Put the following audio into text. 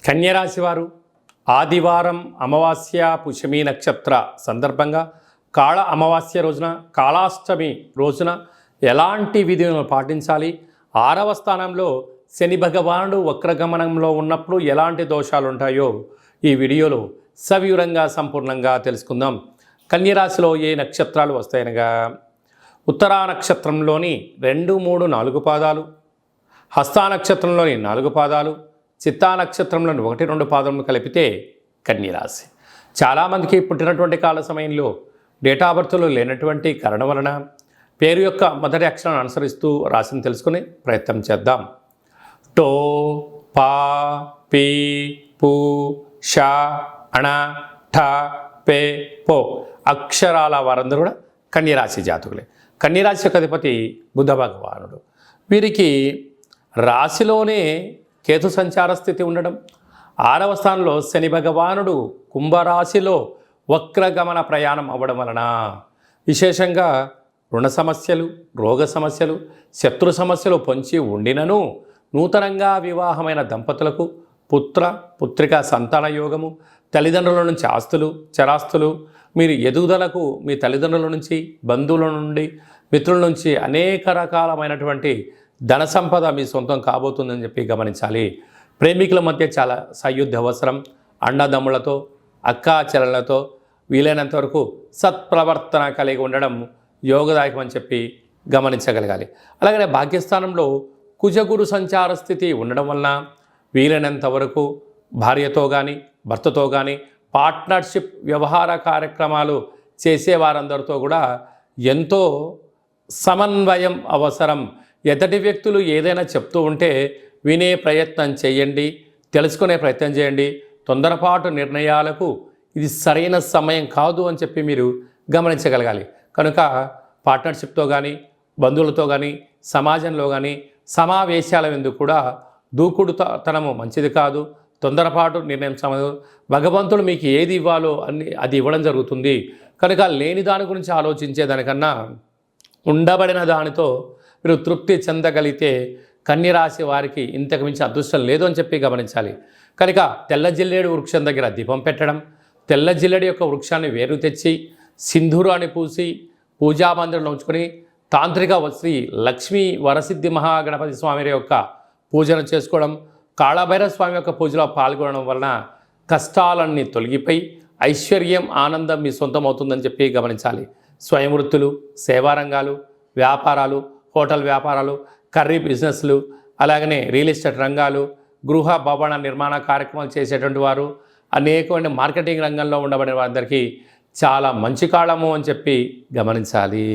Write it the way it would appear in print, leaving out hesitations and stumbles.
కన్యరాశి వారు ఆదివారం అమావాస్య పుష్యమి నక్షత్ర సందర్భంగా కాళ అమావాస్య రోజున కాళాష్టమి రోజున ఎలాంటి విధులను పాటించాలి, 6వ స్థానంలో శని భగవానుడు వక్రగమనంలో ఉన్నప్పుడు ఎలాంటి దోషాలు ఉంటాయో ఈ వీడియోలో సవివరంగా సంపూర్ణంగా తెలుసుకుందాం. కన్యరాశిలో ఏ నక్షత్రాలు వస్తాయనగా ఉత్తరా నక్షత్రంలోని 2, 3, 4 పాదాలు, హస్తా నక్షత్రంలోని 4 పాదాలు, చిత్తా నక్షత్రంలోని 1, 2 పాదములు కలిపితే కన్యరాశి. చాలామందికి పుట్టినటువంటి కాల సమయంలో డేటా బర్త్లో లేనటువంటి కారణం వలన పేరు యొక్క మొదటి అక్షరాన్ని అనుసరిస్తూ రాశిని తెలుసుకునే ప్రయత్నం చేద్దాం. టో, పా, పీ, పు, ష, అణ, ఠ, పే, పో అక్షరాల వారందరూ కూడా కన్యరాశి జాతకులే. కన్యరాశి యొక్క అధిపతి బుధ భగవానుడు. వీరికి రాశిలోనే కేతు సంచార స్థితి ఉండడం, 6వ స్థానంలో శని భగవానుడు కుంభరాశిలో వక్రగమన ప్రయాణం అవ్వడం వలన విశేషంగా రుణ సమస్యలు, రోగ సమస్యలు, శత్రు సమస్యలు పొంచి ఉండినను నూతనంగా వివాహమైన దంపతులకు పుత్ర పుత్రిక సంతాన యోగము, తల్లిదండ్రుల నుంచి ఆస్తులు చరాస్తులు, మీరు ఎదుగుదలకు మీ తల్లిదండ్రుల నుంచి, బంధువుల నుండి, మిత్రుల నుంచి అనేక రకాలమైనటువంటి ధన సంపద మీ సొంతం కాబోతుందని చెప్పి గమనించాలి. ప్రేమికుల మధ్య చాలా సయుద్ధ అవసరం. అన్నదమ్ములతో, అక్కా చెల్లెలతో వీలైనంత వరకు సత్ప్రవర్తన కలిగి ఉండడం యోగదాయకం అని చెప్పి గమనించగలగాలి. అలాగనే భాగ్యస్థానంలో కుజగురు సంచార స్థితి ఉండడం వలన వీలైనంత వరకు భార్యతో కానీ భర్తతో కానీ పార్ట్నర్షిప్ వ్యవహార కార్యక్రమాలు చేసేవారందరితో కూడా ఎంతో సమన్వయం అవసరం. ఎదుటి వ్యక్తులు ఏదైనా చెప్తూ ఉంటే వినే ప్రయత్నం చేయండి, తెలుసుకునే ప్రయత్నం చేయండి. తొందరపాటు నిర్ణయాలకు ఇది సరైన సమయం కాదు అని చెప్పి మీరు గమనించగలగాలి. కనుక పార్ట్నర్షిప్తో కానీ బంధువులతో కానీ సమాజంలో కానీ సమావేశాల ఎందుకు కూడా దూకుడుతనము మంచిది కాదు. తొందరపాటు నిర్ణయం సమయం. భగవంతుడు మీకు ఏది ఇవ్వాలో అది ఇవ్వడం జరుగుతుంది. కనుక లేని దాని గురించి ఆలోచించేదానికన్నా ఉండబడిన దానితో మీరు తృప్తి చెందగలిగితే కన్యరాశి వారికి ఇంతకు మించి అదృష్టం లేదు అని చెప్పి గమనించాలి. కనుక తెల్ల జిల్లేడు వృక్షం దగ్గర దీపం పెట్టడం, తెల్ల జిల్లేడు యొక్క వృక్షాన్ని వేరు తెచ్చి సింధూరాన్ని పూసి పూజామందిరంలో ఉంచుకొని తాంత్రిక శ్రీ లక్ష్మీ వరసిద్ధి మహాగణపతి స్వామి యొక్క పూజను చేసుకోవడం, కాళభైరవ స్వామి యొక్క పూజలో పాల్గొనడం వలన కష్టాలన్నీ తొలగిపోయి ఐశ్వర్యం ఆనందం మీ సొంతం అవుతుందని చెప్పి గమనించాలి. స్వయం వృత్తులు, సేవారంగాలు, వ్యాపారాలు, హోటల్ వ్యాపారాలు, కర్రీ బిజినెస్లు, అలాగనే రియల్ ఎస్టేట్ రంగాలు, గృహ భవన నిర్మాణ కార్యక్రమాలు చేసేటువంటి వారు, అనేకమైన మార్కెటింగ్ రంగంలో ఉండబడే వారందరికీ చాలా మంచి కాలము అని చెప్పి గమనించాలి.